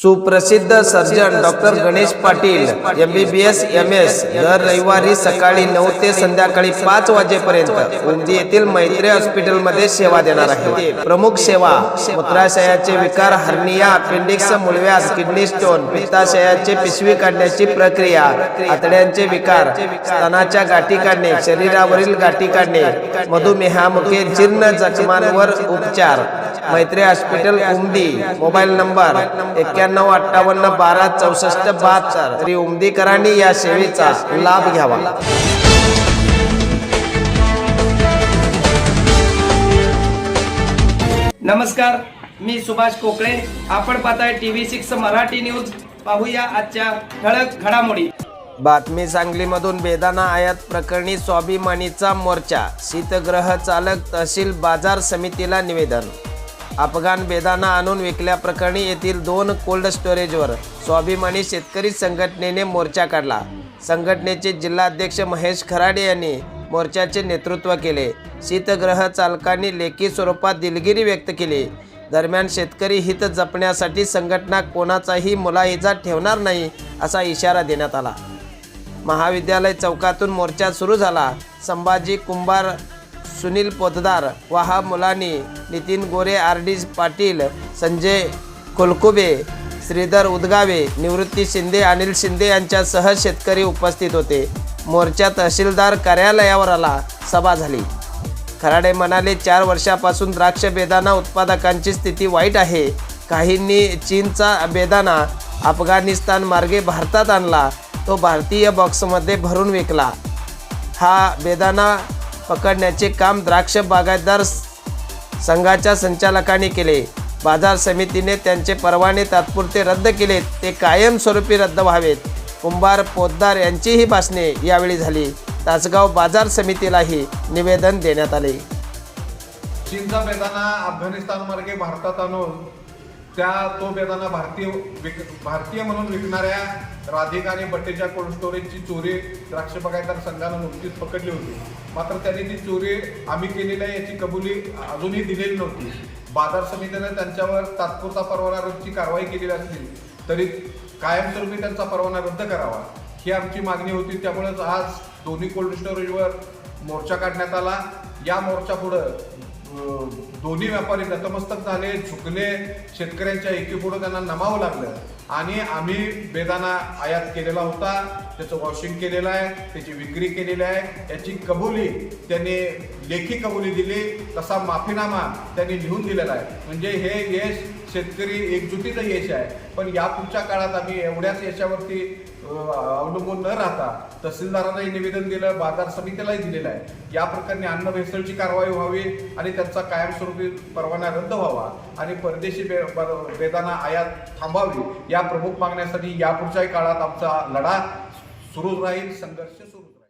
सुप्रसिद्ध surgeon doctor Ganesh Patil MBBS MS दर रविवारी सकाळी 9 ते संध्याकाळी 5 वाजेपर्यंत उमदी येथील मैत्री हॉस्पिटलमध्ये सेवा देणार आहे। प्रमुख सेवा मूत्राशयाचे विकार, हर्निया, अपेंडिक्स, मूळव्याध, किडनी स्टोन, पित्ताशयाचे पिशवी काढण्याची प्रक्रिया, आतड्यांचे विकार, स्तनाच्या गाठी काढणे, शरीरावरील गाठी काढणे, मधुमेहामुळे जीर्ण जखमांवर उपचार। मैत्री हॉस्पिटल उमदी। Mobile number 9158126472। तरी उमदीकरांनी या सेवेचा लाभ घ्यावा। नमस्कार, मी सुभाष कोकळे। आपण पाहताय TV6 मराठी न्यूज। पाहूया आजच्या ठळक घडामोडी। बातमी सांगलीमधून बेदाणा आयात प्रकरणी स्वाभिमानीचा मोर्चा, शीतगृह चालक तहसील बाजार समितीला निवेदन। अफगाण बेदाणा आणून विकल्याप्रकरणी येथील 2 कोल्ड स्टोरेजवर स्वाभिमानी शेतकरी संघटनेने मोर्चा काढला। संघटनेचे जिल्हाध्यक्ष महेश खराडे यांनी मोर्चाचे नेतृत्व केले। शीतगृह चालकांनी लेखी स्वरूपात दिलगिरी व्यक्त केली। दरम्यान शेतकरी हित जपण्यासाठी संघटना कोणाचाही मुलाहिजा ठेवणार नाही असा इशारा देण्यात आला। महाविद्यालय चौकातून मोर्चा सुरू झाला। संभाजी कुंभार, सुनील पोतदार, वाहा मुलानी, नितीन गोरे, RD पाटील, संजय कोलकुबे, श्रीधर उदगावे, निवृत्ती शिंदे, अनिल शिंदे यांच्यासह शेतकरी उपस्थित होते। मोर्चा तहसीलदार कार्यालयावर आला। सभा झाली। खराडे म्हणाले, 4 वर्षापासून द्राक्ष बेदाणा उत्पादकांची स्थिती वाईट आहे। काहींनी चीनचा बेदाणा अफगाणिस्तान मार्गे भारतात आणला, तो भारतीय बॉक्समध्ये भरून विकला। हा बेदाणा पकडण्याचे काम द्राक्ष बागायतदार संघाच्या संचालकांनी केले। बाजार समितीने त्यांचे परवाने तात्पुरते रद्द केले, ते कायमस्वरूपी रद्द व्हावेत। कुंभार, पोतदार यांचीही भाषणे यावेळी झाली। तासगाव बाजार समितीलाही निवेदन देण्यात आले। चीनचा बेदाणा अफगाणिस्तान मार्गे भारतात आणून तो बेदाणा भारतीय म्हणून विकणाऱ्या राधिका आणि बट्टेच्या कोल्ड स्टोरेजची चोरी द्राक्ष बागायतदार संघानं नुकतीच पकडली होती। मात्र त्यांनी ती चोरी आम्ही केलेली आहे याची कबुली अजूनही दिलेली नव्हती। बाजार समितीने त्यांच्यावर तात्पुरता परवाना रद्दची कारवाई केलेली असली तरी कायमस्वरूपी त्यांचा परवाना रद्द करावा ही आमची मागणी होती। त्यामुळेच आज दोन्ही कोल्ड स्टोरेजवर मोर्चा काढण्यात आला। या मोर्चा पुढं दोन्ही व्यापारी नतमस्तक झाले, झुकले। शेतकऱ्यांच्या एकीपुढे त्यांना नमावं लागलं आणि आम्ही बेदाणा आयात केलेला होता, त्याचं वॉशिंग केलेलं आहे, त्याची विक्री केलेली आहे याची कबुली त्यांनी लेखी कबुली दिली। तसा माफीनामा त्यांनी लिहून दिलेला आहे। म्हणजे हे यश शेतकरी एकजुटीचं यश आहे। पण यापुढच्या काळात आम्ही एवढ्याच यशावरती अवलंबून न राहता तहसीलदारांनाही निवेदन दिलं, बाजार समितीलाही दिलेलं आहे। या प्रकरणी अन्न भेसळची कारवाई व्हावी आणि त्यांचा कायमस्वरूपी परवाना रद्द व्हावा आणि परदेशी बेदाणा आयात थांबावी या प्रमुख मागण्यासाठी यापुढच्याही काळात आमचा लढा सुरू राहील, संघर्ष सुरू।